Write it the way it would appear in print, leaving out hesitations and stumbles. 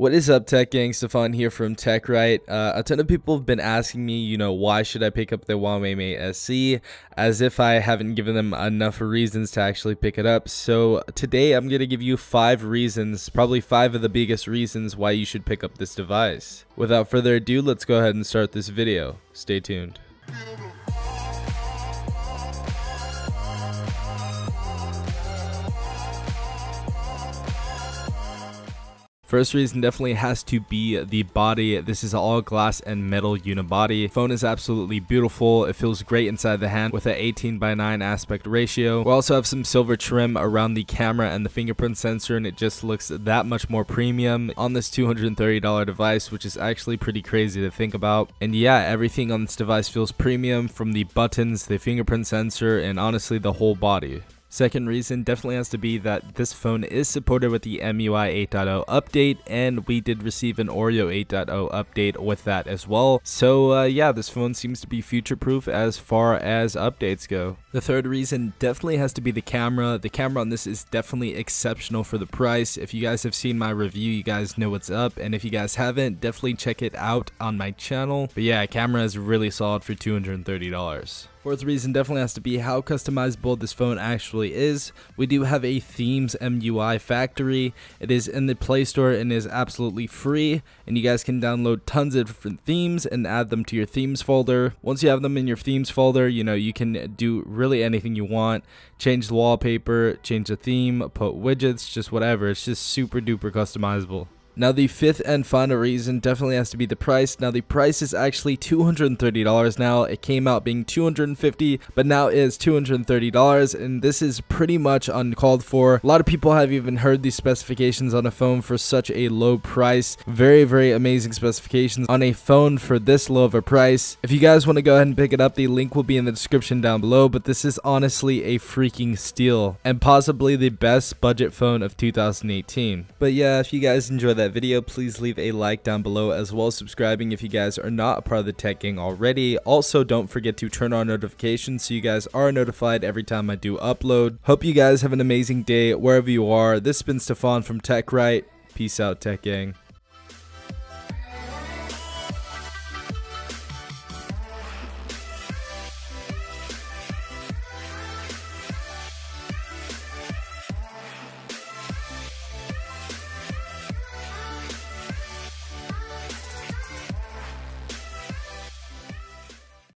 What is up, Tech Gang? Stefan here from TechRight. A ton of people have been asking me, why should I pick up the Huawei Mate SE, as if I haven't given them enough reasons to actually pick it up. So today I'm going to give you 5 reasons, probably 5 of the biggest reasons why you should pick up this device. Without further ado, let's go ahead and start this video. Stay tuned. First reason definitely has to be the body. This is all glass and metal unibody. Phone is absolutely beautiful. It feels great inside the hand with an 18:9 aspect ratio. We also have some silver trim around the camera and the fingerprint sensor, and it just looks that much more premium on this $230 device, which is actually pretty crazy to think about. And yeah, everything on this device feels premium, from the buttons, the fingerprint sensor, and honestly the whole body. Second reason definitely has to be that this phone is supported with the MIUI 8.0 update, and we did receive an Oreo 8.0 update with that as well. So yeah, this phone seems to be future-proof as far as updates go. The third reason definitely has to be the camera. The camera on this is definitely exceptional for the price. If you guys have seen my review, you guys know what's up, and if you guys haven't, definitely check it out on my channel. But yeah, camera is really solid for $230. Fourth reason definitely has to be how customizable this phone actually is. We do have a themes MIUI factory. It is in the Play Store and is absolutely free, and you guys can download tons of different themes and add them to your themes folder. Once you have them in your themes folder, you can do really anything you want. Change the wallpaper, change the theme, put widgets, just whatever. It's just super duper customizable. Now the fifth and final reason definitely has to be the price. Now the price is actually $230 now. It came out being $250, but now is $230, and this is pretty much uncalled for. A lot of people have even heard these specifications on a phone for such a low price. Very, very amazing specifications on a phone for this low of a price. If you guys want to go ahead and pick it up, the link will be in the description down below, but this is honestly a freaking steal and possibly the best budget phone of 2018. But yeah, if you guys enjoyed that video, please leave a like down below, as well as subscribing if you guys are not a part of the Tech Gang already. Also, don't forget to turn on notifications so you guys are notified every time I do upload. Hope you guys have an amazing day wherever you are. This has been Stefan from TechRight. Peace out, Tech Gang.